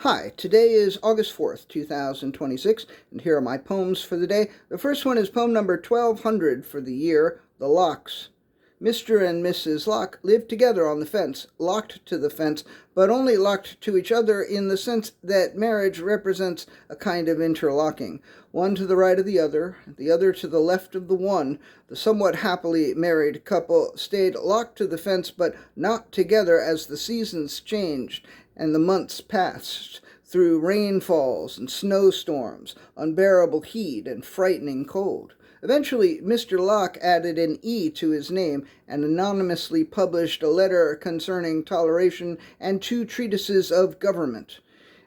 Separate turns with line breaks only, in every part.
Hi, today is August 4th, 2026, and here are my poems for the day. The first one is poem number 1200 for the year, The Locks. Mr. and Mrs. Locke lived together on the fence, locked to the fence, but only locked to each other in the sense that marriage represents a kind of interlocking. One to the right of the other to the left of the one. The somewhat happily married couple stayed locked to the fence, but not together as the seasons changed and the months passed through rainfalls and snowstorms, unbearable heat and frightening cold. Eventually, Mr. Locke added an E to his name and anonymously published A Letter Concerning Toleration and Two Treatises of Government,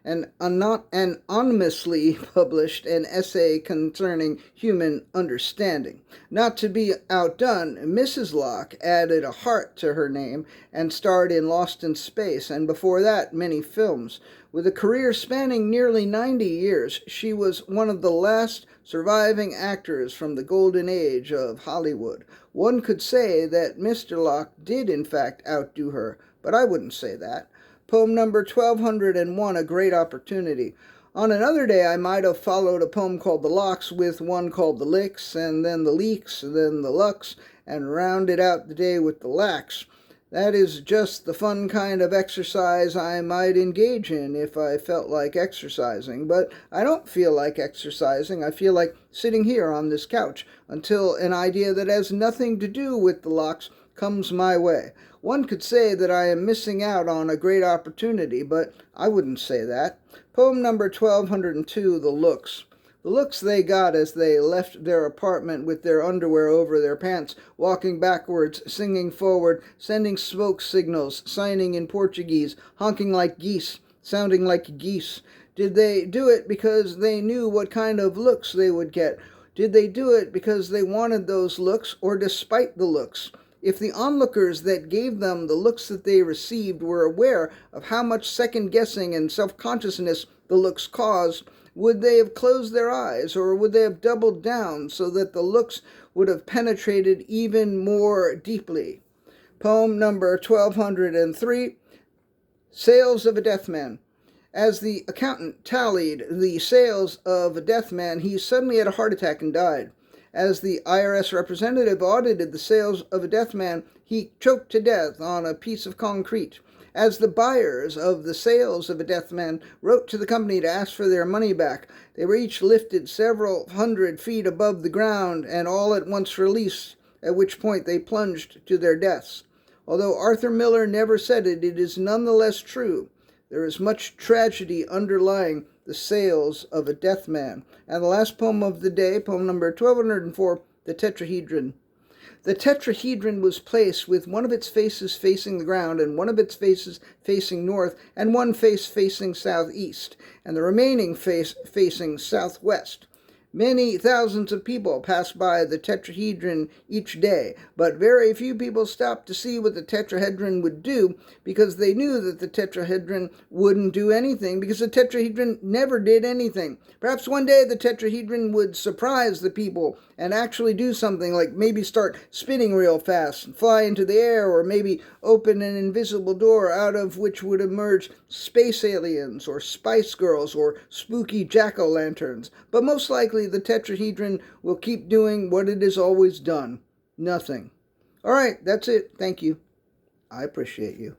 and anonymously published an essay concerning human understanding. Not to be outdone, Mrs. Locke added a hart to her name and starred in Lost in Space, and before that, many films. With a career spanning nearly 90 years, she was one of the last surviving actors from the golden age of Hollywood. One could say that Mr. Locke did in fact outdo her, but I wouldn't say that. Poem number 1201, A Great Opportunity. On another day, I might have followed a poem called The Locks with one called The Licks, and then The Leaks, and then The Lux, and rounded out the day with The Lax. That is just the fun kind of exercise I might engage in if I felt like exercising. But I don't feel like exercising. I feel like sitting here on this couch until an idea that has nothing to do with the locks comes my way. One could say that I am missing out on a great opportunity, but I wouldn't say that. Poem number 1202, The Looks. The looks they got as they left their apartment with their underwear over their pants, walking backwards, singing forward, sending smoke signals, signing in Portuguese, honking like geese, sounding like geese. Did they do it because they knew what kind of looks they would get? Did they do it because they wanted those looks, or despite the looks? If the onlookers that gave them the looks that they received were aware of how much second-guessing and self-consciousness the looks caused, would they have closed their eyes, or would they have doubled down so that the looks would have penetrated even more deeply? Poem number 1203, Sales of a Death Man. As the accountant tallied the sales of a death man, he suddenly had a heart attack and died. As the IRS representative audited the sales of a death man, he choked to death on a piece of concrete. As the buyers of the sales of a death man wrote to the company to ask for their money back, they were each lifted several hundred feet above the ground and all at once released, at which point they plunged to their deaths. Although Arthur Miller never said it, it is nonetheless true. There is much tragedy underlying the sales of a death man. And the last poem of the day, poem number 1204, The Tetrahedron. The tetrahedron was placed with one of its faces facing the ground, and one of its faces facing north, and one face facing southeast, and the remaining face facing southwest. Many thousands of people pass by the tetrahedron each day, but very few people stopped to see what the tetrahedron would do, because they knew that the tetrahedron wouldn't do anything, because the tetrahedron never did anything. Perhaps one day the tetrahedron would surprise the people and actually do something, like maybe start spinning real fast and fly into the air, or maybe open an invisible door out of which would emerge space aliens or Spice Girls or spooky jack-o'-lanterns. But most likely the tetrahedron will keep doing what it has always done. Nothing. All right, that's it. Thank you. I appreciate you.